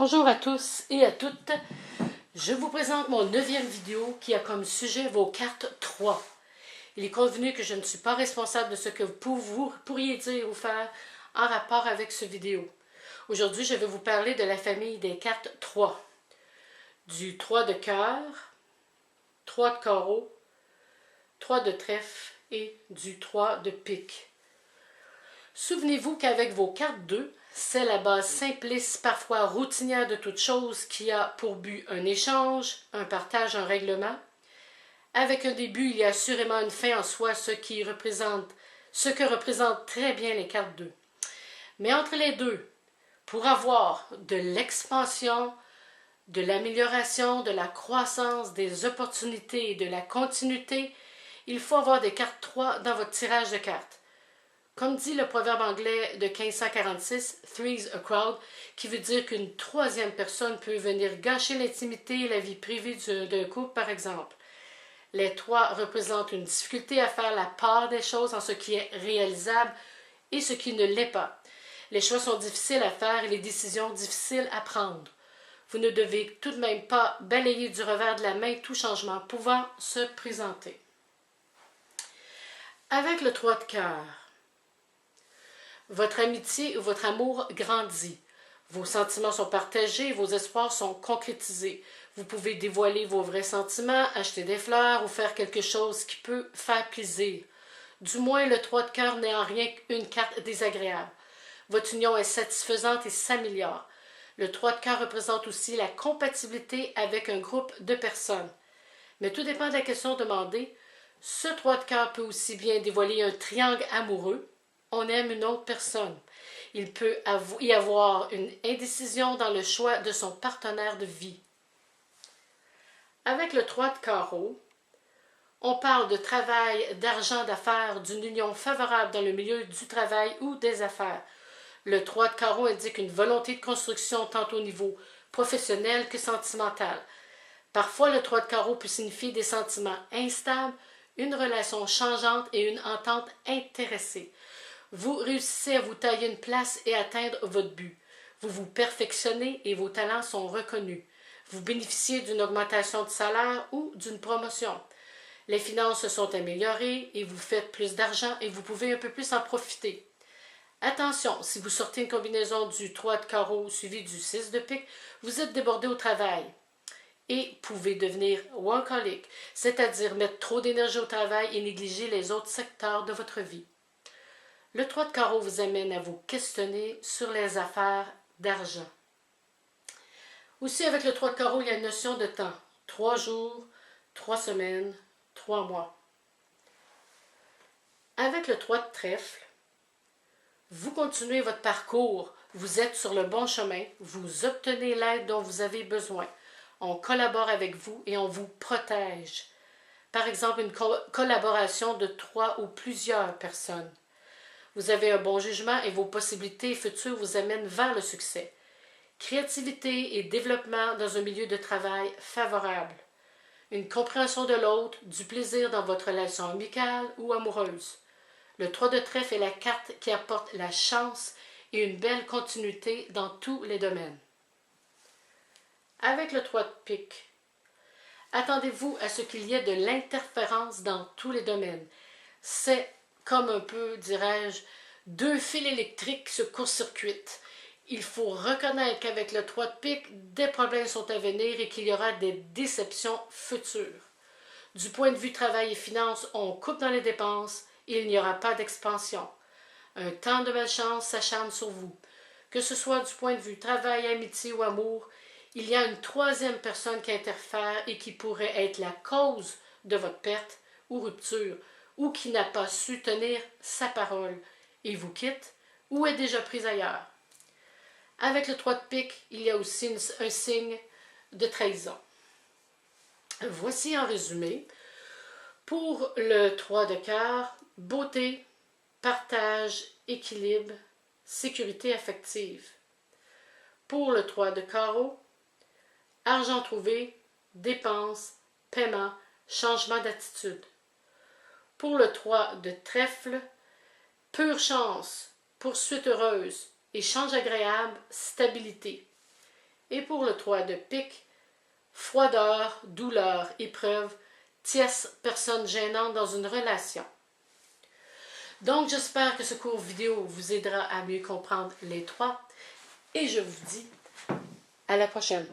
Bonjour à tous et à toutes. Je vous présente mon 9e vidéo qui a comme sujet vos cartes 3. Il est convenu que je ne suis pas responsable de ce que vous pourriez dire ou faire en rapport avec ce vidéo. Aujourd'hui, je vais vous parler de la famille des cartes 3. Du 3 de cœur, 3 de carreau, 3 de trèfle et du 3 de pique. Souvenez-vous qu'avec vos cartes 2, c'est la base simpliste, parfois routinière de toute chose qui a pour but un échange, un partage, un règlement. Avec un début, il y a assurément une fin en soi, ce que représentent très bien les cartes 2. Mais entre les deux, pour avoir de l'expansion, de l'amélioration, de la croissance, des opportunités et de la continuité, il faut avoir des cartes 3 dans votre tirage de cartes. Comme dit le proverbe anglais de 1546, « Three's a crowd », qui veut dire qu'une troisième personne peut venir gâcher l'intimité et la vie privée d'un couple, par exemple. Les 3 représentent une difficulté à faire la part des choses en ce qui est réalisable et ce qui ne l'est pas. Les choix sont difficiles à faire et les décisions difficiles à prendre. Vous ne devez tout de même pas balayer du revers de la main tout changement pouvant se présenter. Avec le 3 de cœur, votre amitié ou votre amour grandit. Vos sentiments sont partagés, vos espoirs sont concrétisés. Vous pouvez dévoiler vos vrais sentiments, acheter des fleurs ou faire quelque chose qui peut faire plaisir. Du moins, le 3 de cœur n'est en rien qu'une carte désagréable. Votre union est satisfaisante et s'améliore. Le 3 de cœur représente aussi la compatibilité avec un groupe de personnes. Mais tout dépend de la question demandée. Ce 3 de cœur peut aussi bien dévoiler un triangle amoureux. On aime une autre personne. Il peut y avoir une indécision dans le choix de son partenaire de vie. Avec le 3 de carreau, on parle de travail, d'argent, d'affaires, d'une union favorable dans le milieu du travail ou des affaires. Le 3 de carreau indique une volonté de construction tant au niveau professionnel que sentimental. Parfois, le 3 de carreau peut signifier des sentiments instables, une relation changeante et une entente intéressée. Vous réussissez à vous tailler une place et atteindre votre but. Vous vous perfectionnez et vos talents sont reconnus. Vous bénéficiez d'une augmentation de salaire ou d'une promotion. Les finances se sont améliorées et vous faites plus d'argent et vous pouvez un peu plus en profiter. Attention, si vous sortez une combinaison du 3 de carreau suivi du 6 de pique, vous êtes débordé au travail et pouvez devenir workaholic, c'est-à-dire mettre trop d'énergie au travail et négliger les autres secteurs de votre vie. Le 3 de carreau vous amène à vous questionner sur les affaires d'argent. Aussi, avec le 3 de carreau, il y a une notion de temps. 3 jours, 3 semaines, 3 mois. Avec le 3 de trèfle, vous continuez votre parcours. Vous êtes sur le bon chemin. Vous obtenez l'aide dont vous avez besoin. On collabore avec vous et on vous protège. Par exemple, une collaboration de 3 ou plusieurs personnes. Vous avez un bon jugement et vos possibilités futures vous amènent vers le succès. Créativité et développement dans un milieu de travail favorable. Une compréhension de l'autre, du plaisir dans votre relation amicale ou amoureuse. Le 3 de trèfle est la carte qui apporte la chance et une belle continuité dans tous les domaines. Avec le 3 de pique, attendez-vous à ce qu'il y ait de l'interférence dans tous les domaines. C'est comme un peu, dirais-je, 2 fils électriques se court-circuitent. Il faut reconnaître qu'avec le 3 de pique, des problèmes sont à venir et qu'il y aura des déceptions futures. Du point de vue travail et finances, on coupe dans les dépenses et il n'y aura pas d'expansion. Un temps de malchance s'acharne sur vous. Que ce soit du point de vue travail, amitié ou amour, il y a une troisième personne qui interfère et qui pourrait être la cause de votre perte ou rupture, ou qui n'a pas su tenir sa parole et vous quitte ou est déjà prise ailleurs. Avec le 3 de pique, il y a aussi un signe de trahison. Voici en résumé, pour le 3 de cœur, beauté, partage, équilibre, sécurité affective. Pour le 3 de carreau, argent trouvé, dépenses, paiement, changement d'attitude. Pour le 3 de trèfle, pure chance, poursuite heureuse, échange agréable, stabilité. Et pour le 3 de pique, froideur, douleur, épreuve, tierce personne gênante dans une relation. Donc, j'espère que ce court vidéo vous aidera à mieux comprendre les trois. Et je vous dis à la prochaine.